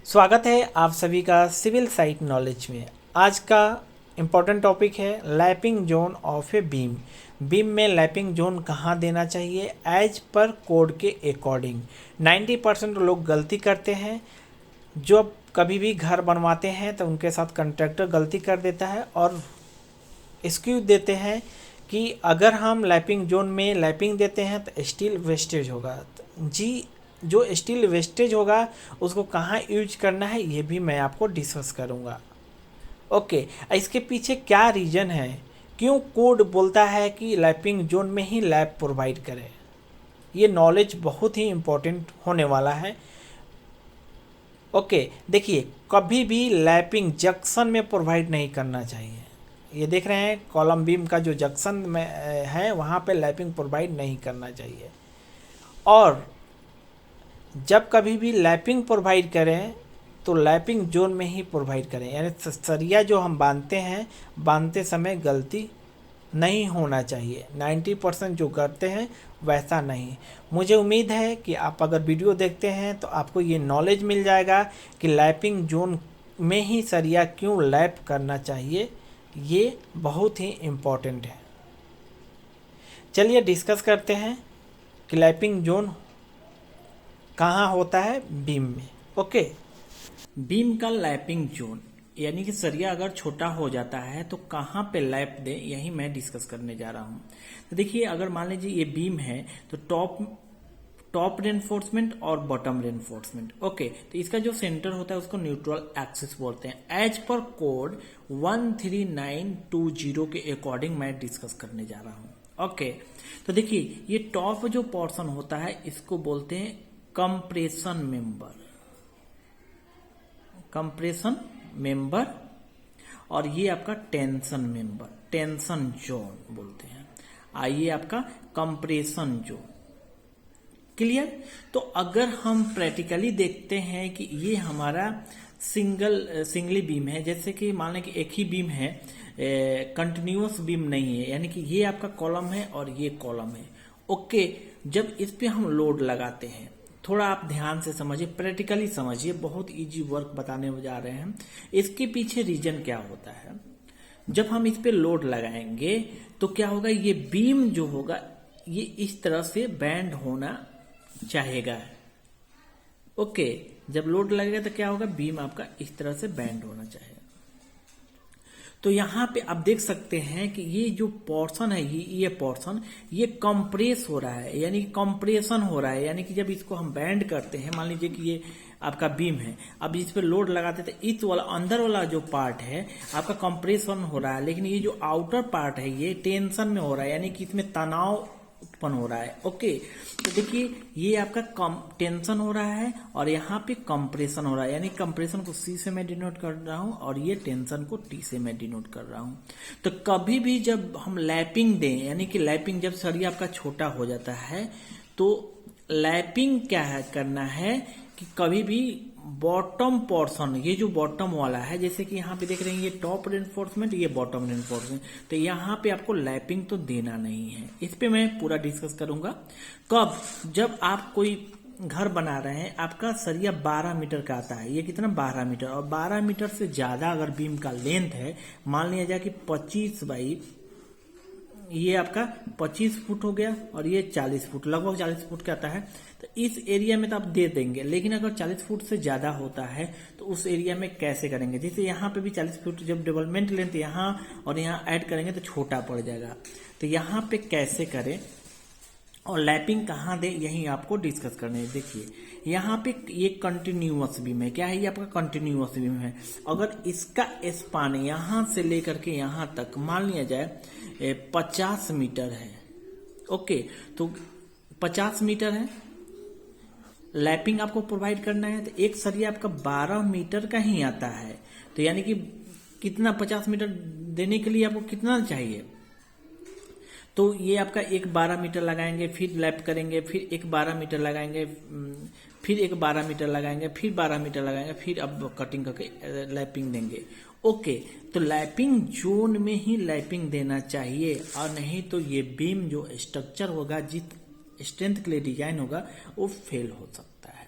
स्वागत है आप सभी का सिविल साइट नॉलेज में। आज का इम्पोर्टेंट टॉपिक है lapping zone of a beam. Beam में लैपिंग जोन कहाँ देना चाहिए एज पर कोड के अकॉर्डिंग। 90% लोग गलती करते हैं। जो कभी भी घर बनवाते हैं तो उनके साथ कॉन्ट्रैक्टर गलती कर देता है और एक्सक्यूज देते हैं कि अगर हम लैपिंग जोन में लैपिंग देते हैं तो स्टील वेस्टेज होगा। जी, जो स्टील वेस्टेज होगा उसको कहाँ यूज करना है ये भी मैं आपको डिस्कस करूँगा। ओके, इसके पीछे क्या रीज़न है, क्यों कोड बोलता है कि लैपिंग जोन में ही लैप प्रोवाइड करें। ये नॉलेज बहुत ही इम्पोर्टेंट होने वाला है। ओके, देखिए कभी भी लैपिंग जंक्शन में प्रोवाइड नहीं करना चाहिए। ये देख रहे हैं कॉलम बीम का जो जंक्शन में है वहाँ पे लैपिंग प्रोवाइड नहीं करना चाहिए। और जब कभी भी लैपिंग प्रोवाइड करें तो लैपिंग जोन में ही प्रोवाइड करें, यानी सरिया जो हम बांधते हैं बांधते समय गलती नहीं होना चाहिए। 90% जो करते हैं वैसा नहीं। मुझे उम्मीद है कि आप अगर वीडियो देखते हैं तो आपको ये नॉलेज मिल जाएगा कि लैपिंग जोन में ही सरिया क्यों लैप करना चाहिए। ये बहुत ही इम्पोर्टेंट है। चलिए डिस्कस करते हैं कि लैपिंग जोन कहाँ होता है बीम में। ओके, बीम का लैपिंग जोन यानी कि सरिया अगर छोटा हो जाता है तो कहाँ पे लैप दें, यही मैं डिस्कस करने जा रहा हूँ। तो देखिए, अगर मान लीजिए ये बीम है तो टॉप रेनफोर्समेंट और बॉटम रेनफोर्समेंट। ओके, तो इसका जो सेंटर होता है उसको न्यूट्रल एक्सिस बोलते हैं। एज पर कोड 13920 के अकॉर्डिंग मैं डिस्कस करने जा रहा हूँ। ओके, तो देखिए ये टॉप जो पोर्शन होता है इसको बोलते हैं कंप्रेशन मेंबर, और ये आपका टेंशन मेंबर, टेंशन जोन बोलते हैं। आइए आपका कंप्रेशन जोन क्लियर। तो अगर हम प्रैक्टिकली देखते हैं कि ये हमारा सिंगली बीम है, जैसे कि मान लें कि एक ही बीम है, कंटिन्यूअस बीम नहीं है, यानी कि ये आपका कॉलम है और ये कॉलम है। ओके, जब इस पे हम लोड लगाते हैं, थोड़ा आप ध्यान से समझिए, प्रैक्टिकली समझिए, बहुत इजी वर्क बताने जा रहे हैं। इसके पीछे रीजन क्या होता है, जब हम इस पे लोड लगाएंगे तो क्या होगा, ये बीम जो होगा ये इस तरह से बैंड होना चाहेगा। ओके, जब लोड लगेगा तो क्या होगा, बीम आपका इस तरह से बैंड होना चाहेगा। तो यहाँ पे आप देख सकते हैं कि ये जो पोर्शन है ये पोर्शन ये कंप्रेस हो रहा है, यानी कंप्रेशन हो रहा है। यानी कि जब इसको हम बैंड करते हैं, मान लीजिए कि ये आपका बीम है, अब इस पे लोड लगाते थे, इस वाला अंदर वाला जो पार्ट है आपका कंप्रेशन हो रहा है, लेकिन ये जो आउटर पार्ट है ये टेंशन में हो रहा है, यानी कि इसमें तनाव उत्पन्न हो रहा है। ओके, तो देखिए ये आपका टेंशन हो रहा है और यहाँ पे कंप्रेशन हो रहा है, यानी कंप्रेशन को सी से मैं डिनोट कर रहा हूँ और ये टेंशन को टी से मैं डिनोट कर रहा हूँ। तो कभी भी जब हम लैपिंग दें, यानी कि लैपिंग जब सरिया आपका छोटा हो जाता है तो लैपिंग क्या है करना है कि कभी भी बॉटम पोर्शन, ये जो बॉटम वाला है, जैसे कि यहाँ पे देख रहे हैं ये टॉप रेनफोर्समेंट, ये बॉटम रेनफोर्समेंट, तो यहाँ पे आपको लैपिंग तो देना नहीं है। इस पे मैं पूरा डिस्कस करूंगा। कब, जब आप कोई घर बना रहे हैं, आपका सरिया 12 मीटर का आता है, ये कितना 12 मीटर, और 12 मीटर से ज्यादा अगर बीम का लेंथ है, मान लिया जाए कि 25 बाई, ये आपका 25 फुट हो गया और ये 40 फुट, लगभग 40 फुट का आता है, तो इस एरिया में तो आप दे देंगे। लेकिन अगर 40 फुट से ज्यादा होता है तो उस एरिया में कैसे करेंगे, जैसे यहाँ पे भी 40 फुट, जब डेवलपमेंट लेंथ यहाँ और यहाँ ऐड करेंगे तो छोटा पड़ जाएगा। तो यहाँ पे कैसे करें और लैपिंग कहाँ दे, यही आपको डिस्कस करने है। देखिए यहाँ पे ये कंटिन्यूअस बीम है, क्या है ये आपका कंटिन्यूअस बीम है। अगर इसका स्पान यहाँ से लेकर के यहाँ तक मान लिया जाए 50 मीटर है। ओके, तो 50 मीटर है, लैपिंग आपको प्रोवाइड करना है, तो एक सरिया आपका 12 मीटर का ही आता है। तो यानी कि कितना, 50 मीटर देने के लिए आपको कितना चाहिए, तो ये आपका एक 12 मीटर लगाएंगे, फिर लैप करेंगे, फिर एक 12 मीटर लगाएंगे, फिर एक 12 मीटर लगाएंगे, फिर 12 मीटर लगाएंगे, फिर अब कटिंग करके लैपिंग देंगे। ओके, तो लैपिंग जोन में ही लैपिंग देना चाहिए, और नहीं तो ये बीम जो स्ट्रक्चर होगा, जिस स्ट्रेंथ के लिए डिजाइन होगा, वो फेल हो सकता है।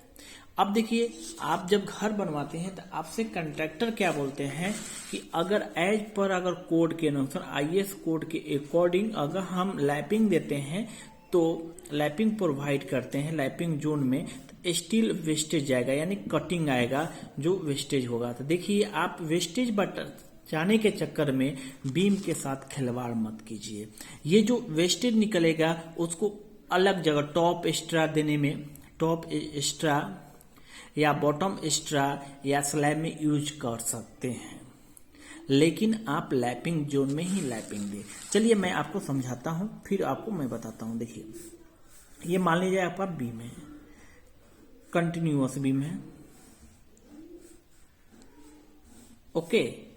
अब देखिए, आप जब घर बनवाते हैं तो आपसे कंट्रैक्टर क्या बोलते हैं कि अगर एज पर अगर कोड के अनुसार IS कोड के अकॉर्डिंग अगर हम लैपिंग देते हैं तो लैपिंग प्रोवाइड करते हैं लैपिंग जोन में, तो स्टील वेस्टेज जाएगा, यानी कटिंग आएगा जो वेस्टेज होगा। तो देखिए, आप वेस्टेज जाने के चक्कर में बीम के साथ खिलवाड़ मत कीजिए। ये जो वेस्टेज निकलेगा उसको अलग जगह टॉप एक्स्ट्रा देने में, टॉप एक्स्ट्रा या बॉटम एक्स्ट्रा या स्लैब में यूज कर सकते हैं, लेकिन आप लैपिंग जोन में ही लैपिंग दें। चलिए मैं आपको समझाता हूं, फिर आपको मैं बताता हूं। देखिए, ये मान लीजिए आपका बीम है, कंटिन्यूअस बीम है, ओके।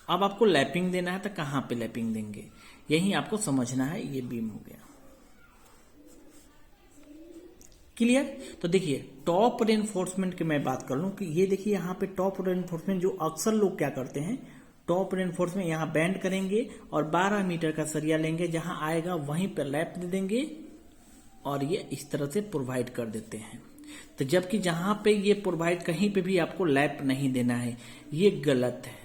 अब आपको लैपिंग देना है तो कहां पे लैपिंग देंगे, यही आपको समझना है। ये बीम हो गया, क्लियर। तो देखिए, टॉप रेनफोर्समेंट की मैं बात कर लूं कि ये देखिए यहाँ पे टॉप रेनफोर्समेंट जो अक्सर लोग क्या करते हैं, टॉप रेनफोर्समेंट यहाँ बैंड करेंगे और 12 मीटर का सरिया लेंगे, जहां आएगा वहीं पर लैप दे देंगे और ये इस तरह से प्रोवाइड कर देते हैं। तो जबकि जहां पे ये प्रोवाइड, कहीं पे भी आपको लैप नहीं देना है, ये गलत है।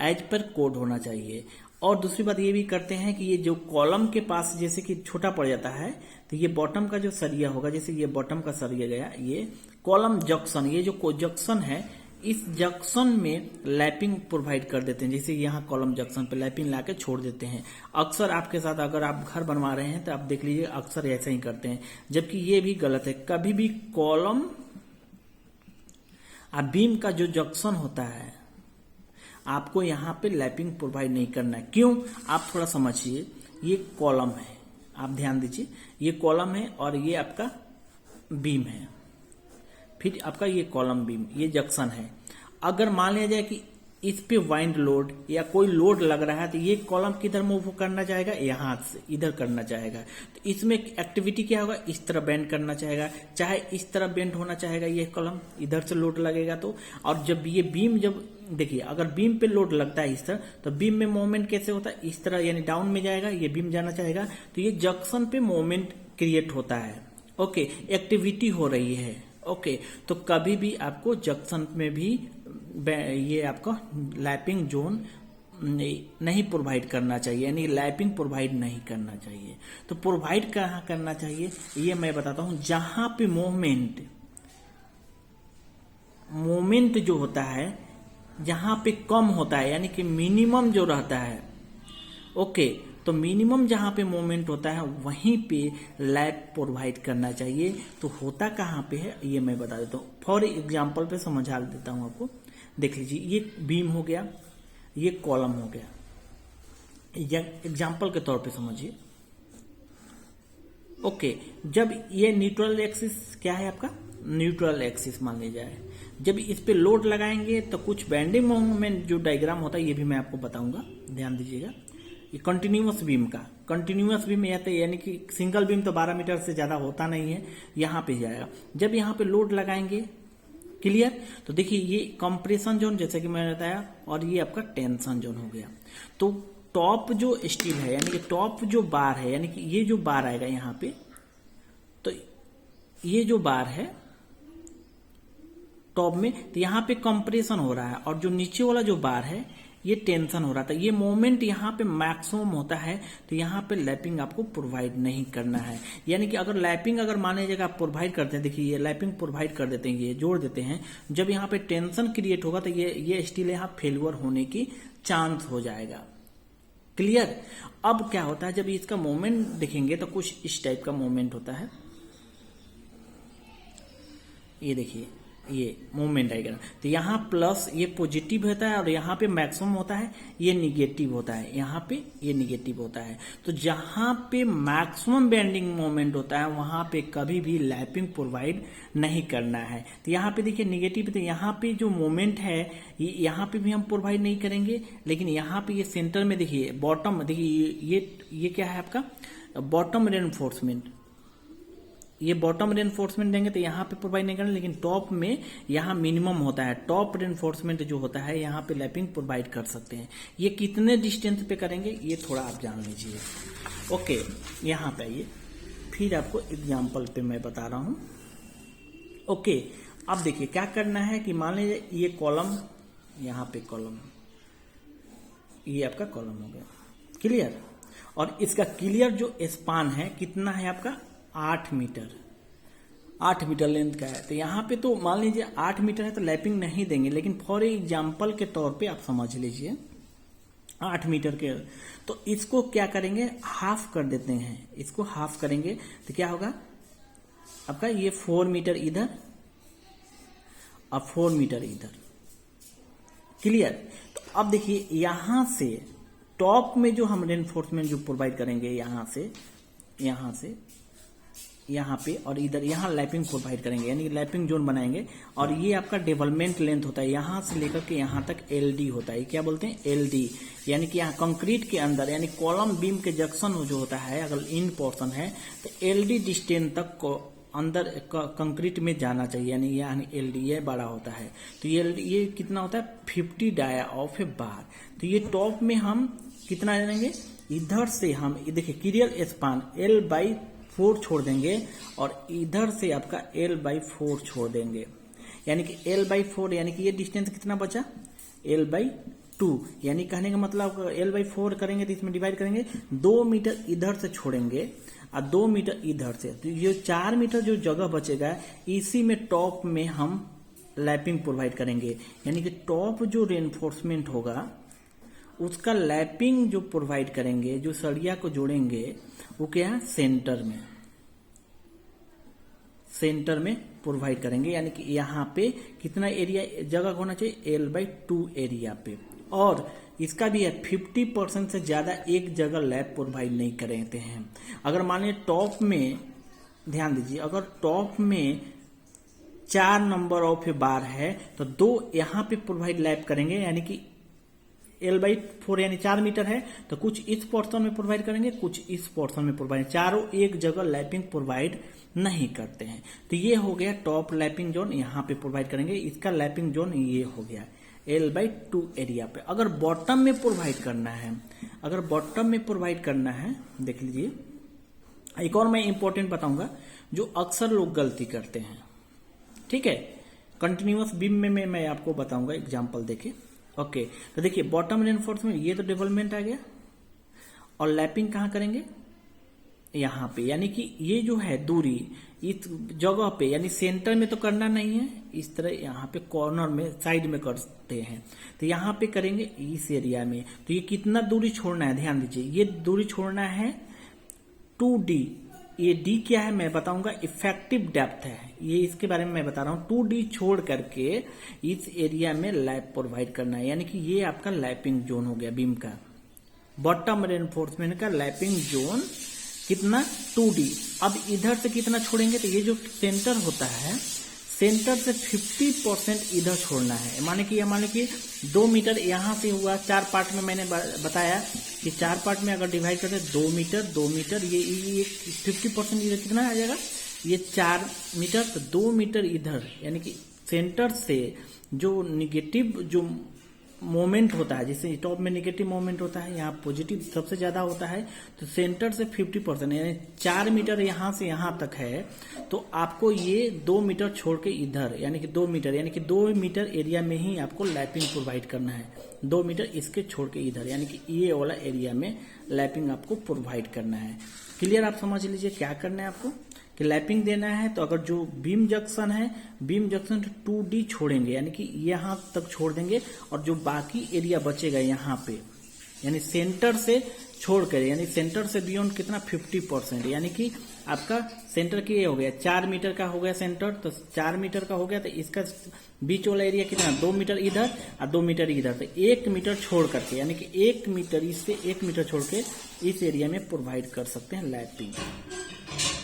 एज पर कोड होना चाहिए। और दूसरी बात ये भी करते हैं कि ये जो कॉलम के पास जैसे कि छोटा पड़ जाता है, तो ये बॉटम का जो सरिया होगा, जैसे ये बॉटम का सरिया गया, ये कॉलम जंक्शन, ये जो जंक्शन है, इस जंक्शन में लैपिंग प्रोवाइड कर देते हैं। जैसे यहाँ कॉलम जंक्शन पे लैपिंग लाके छोड़ देते हैं। अक्सर आपके साथ अगर आप घर बनवा रहे हैं तो आप देख लीजिए, अक्सर ऐसा ही करते हैं, जबकि ये भी गलत है। कभी भी कॉलम और बीम का जो जंक्शन होता है, आपको यहाँ पे लैपिंग प्रोवाइड नहीं करना है। क्यों, आप थोड़ा समझिए। ये कॉलम है, आप ध्यान दीजिए, ये कॉलम है और ये आपका बीम है, फिर आपका ये कॉलम बीम, ये जंक्शन है। अगर मान लिया जाए कि इस पे वाइंड लोड या कोई लोड लग रहा है, तो ये कॉलम किधर मूव करना चाहेगा, यहाँ से इधर करना चाहेगा। तो इसमें एक्टिविटी क्या होगा, इस तरह बेंड करना चाहेगा, चाहे इस तरह बेंड होना चाहेगा। ये कॉलम इधर से लोड लगेगा तो, और जब ये बीम, जब देखिए अगर बीम पे लोड लगता है इस तरह, तो बीम में मूवमेंट कैसे होता है, इस तरह, यानी डाउन में जाएगा, ये बीम जाना चाहेगा, तो ये जंक्शन पे मूवमेंट क्रिएट होता है। ओके, एक्टिविटी हो रही है। ओके, तो कभी भी आपको जंक्शन में भी ये आपका लैपिंग जोन नहीं प्रोवाइड करना चाहिए, यानी लैपिंग प्रोवाइड नहीं करना चाहिए। तो प्रोवाइड कहाँ करना चाहिए, ये मैं बताता हूं। जहां पे मोमेंट जो होता है, जहां पे कम होता है, यानी कि मिनिमम जो रहता है, ओके, तो मिनिमम जहां पे मोमेंट होता है वहीं पे लैप प्रोवाइड करना चाहिए। तो होता कहां पे है, ये मैं बता देता हूं। फॉर एग्जांपल पे समझा देता हूं आपको। देख लीजिए, ये बीम हो गया, ये कॉलम हो गया, एग्जांपल के तौर पे समझिए। ओके, जब ये न्यूट्रल एक्सिस क्या है आपका, न्यूट्रल एक्सिस मान लिया जाए, जब इस पे लोड लगाएंगे तो कुछ बेंडिंग मोमेंट जो डायग्राम होता है, ये भी मैं आपको बताऊंगा, ध्यान दीजिएगा। ये कंटिन्यूअस बीम का, कंटिन्यूअस बीम यानी कि सिंगल बीम तो 12 मीटर से ज्यादा होता नहीं है, यहां पे जाएगा। जब यहां पे लोड लगाएंगे, क्लियर, तो देखिए ये कंप्रेशन जोन जैसे कि मैंने बताया, और ये आपका टेंशन जोन हो गया। तो टॉप जो स्टील है, यानी कि टॉप जो बार है, यानी कि ये जो बार आएगा यहां पे, तो ये जो बार है टॉप में, तो यहां पे कंप्रेशन हो रहा है, और जो नीचे वाला जो बार है ये टेंशन हो रहा था। ये मोमेंट यहाँ पे मैक्सिमम होता है, तो यहाँ पे लैपिंग आपको प्रोवाइड नहीं करना है। यानी कि अगर लैपिंग अगर माने जगह आप प्रोवाइड करते हैं, देखिए ये लैपिंग प्रोवाइड कर देते हैं, ये जोड़ देते हैं, जब यहाँ पे टेंशन क्रिएट होगा तो ये स्टील यहाँ फेल्यूर होने की चांस हो जाएगा। क्लियर। अब क्या होता है, जब इसका मोमेंट देखेंगे तो कुछ इस टाइप का मोमेंट होता है, ये देखिए ये मूवमेंट आएगा। तो यहाँ प्लस ये पॉजिटिव होता है और यहाँ पे मैक्सिमम होता है, ये निगेटिव होता है, यहाँ पे ये निगेटिव होता है। तो जहाँ पे मैक्सिमम बेंडिंग मोमेंट होता है वहां पे कभी भी लैपिंग प्रोवाइड नहीं करना है। तो यहाँ पे देखिए निगेटिव, तो यहाँ पे जो मोमेंट है यहाँ पे भी हम प्रोवाइड नहीं करेंगे, लेकिन यहाँ पे ये सेंटर में देखिए बॉटम, देखिए ये क्या है आपका बॉटम रेनफोर्समेंट, ये बॉटम रेनफोर्समेंट देंगे तो यहाँ पे प्रोवाइड नहीं करना, लेकिन टॉप में यहाँ मिनिमम होता है, टॉप रेनफोर्समेंट जो होता है यहाँ पे लैपिंग प्रोवाइड कर सकते हैं। ये कितने डिस्टेंस पे करेंगे ये थोड़ा आप जान लीजिए। ओके, यहाँ पे आइए, फिर आपको एग्जाम्पल पे मैं बता रहा हूँ। ओके, अब देखिए क्या करना है कि मान लीजिए ये कॉलम, यहाँ पे कॉलम, ये आपका कॉलम हो गया, क्लियर। और इसका क्लियर जो स्पान है कितना है आपका 8 मीटर, 8 मीटर लेंथ का है। तो यहाँ पे तो मान लीजिए 8 मीटर है तो लैपिंग नहीं देंगे, लेकिन फॉर एग्जाम्पल के तौर पे आप समझ लीजिए 8 मीटर के, तो इसको क्या करेंगे हाफ कर देते हैं, इसको हाफ करेंगे तो क्या होगा आपका ये 4 मीटर इधर और 4 मीटर इधर, क्लियर। तो अब देखिए यहां से टॉप में जो हम रेनफोर्समेंट जो प्रोवाइड करेंगे यहां से यहाँ पे और इधर यहाँ लैपिंग प्रोवाइड करेंगे, यानी लैपिंग जोन बनाएंगे। और ये आपका डेवलपमेंट लेंथ होता है, यहाँ से लेकर के यहाँ तक एलडी होता है। क्या बोलते हैं एलडी, यानी कि यहाँ कंक्रीट के अंदर, यानी कॉलम बीम के जंक्शन जो होता है अगर इन पोर्शन है तो एलडी डिस्टेंस तक को अंदर कंक्रीट में जाना चाहिए, यानी एलडी ये बड़ा होता है। तो ये कितना होता है 50 डाया ऑफ ए बार। तो ये टॉप में हम कितना जानेंगे, इधर से हम देखिए क्लियर स्पान L/4 छोड़ देंगे और इधर से आपका L/4 छोड़ देंगे, यानी कि L/4, यानी कि ये डिस्टेंस कितना बचा L/2, यानी कहने का मतलब L/4 करेंगे तो इसमें डिवाइड करेंगे 2 मीटर इधर से छोड़ेंगे और 2 मीटर इधर से, तो ये 4 मीटर जो जगह बचेगा इसी में टॉप में हम लैपिंग प्रोवाइड करेंगे। यानी कि टॉप जो रेनफोर्समेंट होगा उसका लैपिंग जो प्रोवाइड करेंगे, जो सरिया को जोड़ेंगे वो क्या है सेंटर में प्रोवाइड करेंगे। यानी कि यहाँ पे कितना एरिया जगह होना चाहिए L/2 एरिया पे। और इसका भी है 50% से ज्यादा एक जगह लैब प्रोवाइड नहीं करते हैं। अगर मान लीजिए टॉप में, ध्यान दीजिए, अगर टॉप में 4 नंबर ऑफ ए बार है तो 2 यहाँ पे प्रोवाइड लैब करेंगे, यानी कि L/4 यानी 4 मीटर है तो कुछ इस पोर्शन में प्रोवाइड करेंगे, कुछ इस पोर्शन में प्रोवाइड, चारों एक जगह लैपिंग प्रोवाइड नहीं करते हैं। तो ये हो गया टॉप लैपिंग जोन, यहाँ पे प्रोवाइड करेंगे। इसका लैपिंग जोन ये हो गया L/2 एरिया पे। अगर बॉटम में प्रोवाइड करना है, देख लीजिए एक और मैं इंपॉर्टेंट बताऊंगा जो अक्सर लोग गलती करते हैं, ठीक है। कंटिन्यूअस बीम में मैं आपको बताऊंगा एग्जाम्पल देके। ओके, तो देखिए बॉटम रेनफोर्समेंट ये तो डेवलपमेंट आ गया और लैपिंग कहाँ करेंगे यहाँ पे, यानी कि ये जो है दूरी इस जगह पे, यानी सेंटर में तो करना नहीं है, इस तरह यहाँ पे कॉर्नर में साइड में करते हैं। तो यहाँ पे करेंगे इस एरिया में। तो ये कितना दूरी छोड़ना है, ध्यान दीजिए, ये दूरी छोड़ना है 2D। ये D क्या है मैं बताऊंगा, इफेक्टिव डेप्थ है ये, इसके बारे में मैं बता रहा हूँ। 2D छोड़ करके इस एरिया में लैप प्रोवाइड करना है, यानी कि ये आपका लैपिंग जोन हो गया बीम का। बॉटम रेनफोर्समेंट का लैपिंग जोन कितना 2D। अब इधर से कितना छोड़ेंगे, तो ये जो सेंटर होता है सेंटर से 50% इधर छोड़ना है। माने कि 2 मीटर यहाँ से हुआ, 4 पार्ट में मैंने बताया कि 4 पार्ट में अगर डिवाइड करते 2 मीटर ये 50% इधर कितना आ जाएगा, ये 4 मीटर, तो 2 मीटर इधर, यानी कि सेंटर से जो निगेटिव जो मोमेंट होता है, जैसे टॉप में निगेटिव मोमेंट होता है, यहाँ पॉजिटिव सबसे ज्यादा होता है, तो सेंटर से 50% यानी 4 मीटर यहाँ से यहाँ तक है, तो आपको ये 2 मीटर छोड़ के इधर, यानी कि 2 मीटर एरिया में ही आपको लैपिंग प्रोवाइड करना है। 2 मीटर इसके छोड़ के इधर, यानी कि ये वाला एरिया में लैपिंग आपको प्रोवाइड करना है। क्लियर, आप समझ लीजिए क्या करना है आपको कि लैपिंग देना है। तो अगर जो बीम जंक्शन है, बीम जंक्शन 2D छोड़ेंगे, यानी कि यहाँ तक छोड़ देंगे, और जो बाकी एरिया बचेगा यहाँ पे, यानी सेंटर से छोड़कर, यानी सेंटर से बियॉन्ड कितना 50%, यानी कि आपका सेंटर की ये हो गया 4 मीटर का हो गया सेंटर, तो 4 मीटर का हो गया, तो इसका बीच वाला एरिया कितना 2 मीटर इधर और 2 मीटर इधर, तो 1 मीटर छोड़ करके, यानी कि 1 मीटर इससे 1 मीटर छोड़ के इस एरिया में प्रोवाइड कर सकते हैं लैपिंग।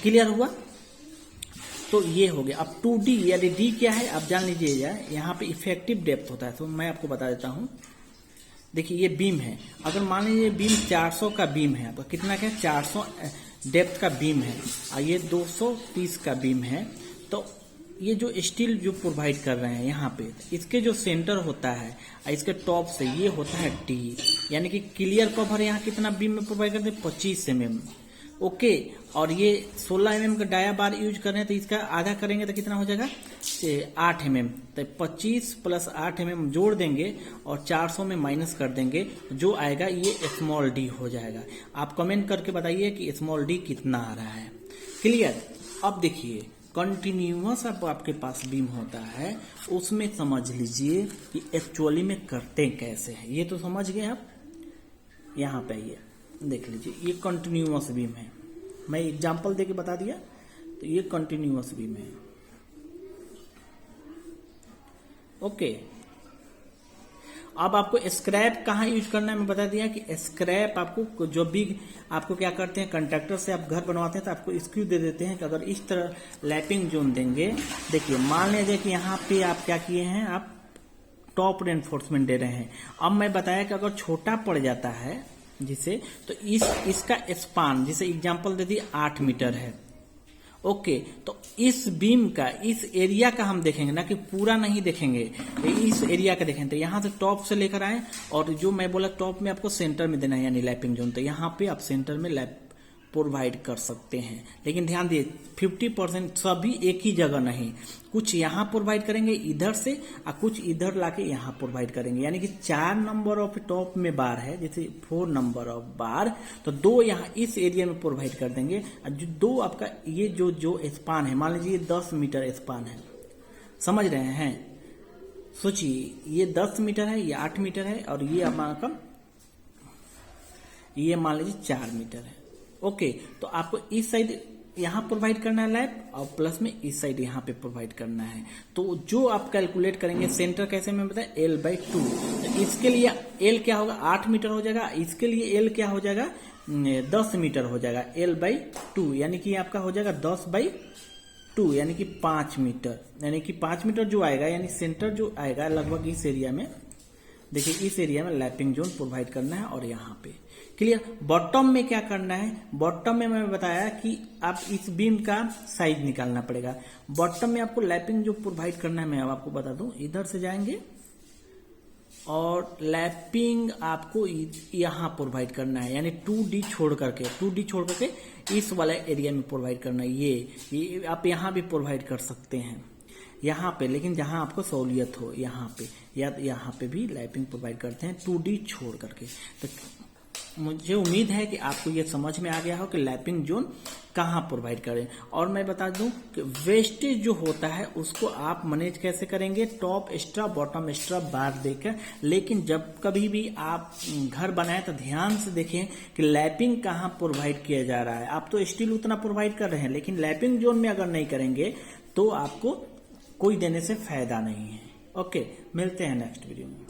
क्लियर हुआ, तो ये हो गया। अब 2D यानी D क्या है आप जान लीजिएगा, यहाँ पे इफेक्टिव डेप्थ होता है, तो मैं आपको बता देता हूँ। देखिए ये बीम है, अगर मान लीजिए बीम 400 का बीम है, आपका कितना क्या 400 डेप्थ का बीम है, और ये 230 का बीम है, तो ये जो स्टील जो प्रोवाइड कर रहे हैं यहाँ पे, इसके जो सेंटर होता है और इसके टॉप से ये होता है D, यानी कि क्लियर कवर यहाँ कितना बीम में प्रोवाइड करते हैं 25 mm। ओके। और ये 16 mm का डाया बार यूज कर रहे हैं तो इसका आधा करेंगे तो कितना हो जाएगा 8 mm। तो 25 प्लस 8 mm जोड़ देंगे और 400 में माइनस कर देंगे, जो आएगा ये स्मॉल डी हो जाएगा। आप कमेंट करके बताइए कि स्मॉल डी कितना आ रहा है। क्लियर। अब देखिए कंटिन्यूअस अब आपके पास बीम होता है, उसमें समझ लीजिए कि एक्चुअली में करते कैसे हैं। ये तो समझ गए आप। यहाँ पे आइए देख लीजिए, ये कंटिन्यूअस बीम है, मैं एग्जांपल देके बता दिया। तो ये कंटिन्यूअस बीम है। ओके। अब आपको स्क्रैप कहाँ यूज करना है मैं बता दिया कि स्क्रैप आपको जो भी आपको क्या करते हैं, कंट्रैक्टर से आप घर बनवाते हैं तो आपको स्क्रू दे देते हैं कि अगर इस तरह लैपिंग जोन देंगे। देखिए मान लीजिए कि यहाँ पे आप क्या किए हैं, आप टॉप रेनफोर्समेंट दे रहे हैं। अब मैं बताया कि अगर छोटा पड़ जाता है जिसे, तो इसका स्पान जैसे एग्जांपल दे दिए 8 मीटर है। ओके। तो इस बीम का इस एरिया का हम देखेंगे ना कि पूरा नहीं देखेंगे, इस एरिया का देखेंगे। तो यहाँ से टॉप से लेकर आए और जो मैं बोला टॉप में आपको सेंटर में देना है यानी लैपिंग जोन, तो यहाँ पे आप सेंटर में लैप प्रोवाइड कर सकते हैं। लेकिन ध्यान दिए 50% सभी एक ही जगह नहीं, कुछ यहाँ प्रोवाइड करेंगे इधर से और कुछ इधर लाके यहाँ प्रोवाइड करेंगे। यानी कि 4 नंबर ऑफ टॉप में बार है, जैसे 4 नंबर ऑफ बार, तो 2 यहाँ इस एरिया में प्रोवाइड कर देंगे। और जो 2 आपका ये जो स्पान है, मान लीजिए 10 मीटर स्पान है, समझ रहे हैं। सोचिए ये 10 मीटर है, ये 8 मीटर है और ये हमारा ये मान लीजिए 4 मीटर है। ओके। तो आपको इस साइड यहाँ प्रोवाइड करना है लैप और प्लस में इस साइड यहाँ पे प्रोवाइड करना है। तो जो आप कैलकुलेट करेंगे सेंटर कैसे मैं बताया L/2। तो इसके लिए L क्या होगा 8 मीटर हो जाएगा, इसके लिए L क्या हो जाएगा 10 मीटर हो जाएगा L/2, यानी कि आपका हो जाएगा 10/2 यानी कि 5 मीटर। यानी कि 5 मीटर जो आएगा यानी सेंटर जो आएगा लगभग इस एरिया में, देखिए इस एरिया में लैपिंग जोन प्रोवाइड करना है। और यहाँ पे क्लियर। बॉटम में क्या करना है, बॉटम में मैं बताया कि आप इस बीम का साइज निकालना पड़ेगा। बॉटम में आपको लैपिंग जो प्रोवाइड करना है मैं अब आपको बता दूं, इधर से जाएंगे और लैपिंग आपको यहाँ प्रोवाइड करना है, यानी 2D छोड़ करके इस वाला एरिया में प्रोवाइड करना है। ये आप यहाँ भी प्रोवाइड कर सकते हैं यहाँ पे, लेकिन जहाँ आपको सहूलियत हो यहाँ पे या यहाँ पे भी लैपिंग प्रोवाइड करते हैं 2D छोड़ करके। तो मुझे उम्मीद है कि आपको ये समझ में आ गया हो कि लैपिंग जोन कहाँ प्रोवाइड करें। और मैं बता दूं कि वेस्टेज जो होता है उसको आप मैनेज कैसे करेंगे, टॉप एक्स्ट्रा बॉटम एक्स्ट्रा बार देकर। लेकिन जब कभी भी आप घर बनाए तो ध्यान से देखें कि लैपिंग कहाँ प्रोवाइड किया जा रहा है। आप तो स्टील उतना प्रोवाइड कर रहे हैं, लेकिन लैपिंग जोन में अगर नहीं करेंगे तो आपको कोई देने से फायदा नहीं है। ओके, मिलते हैं नेक्स्ट वीडियो में।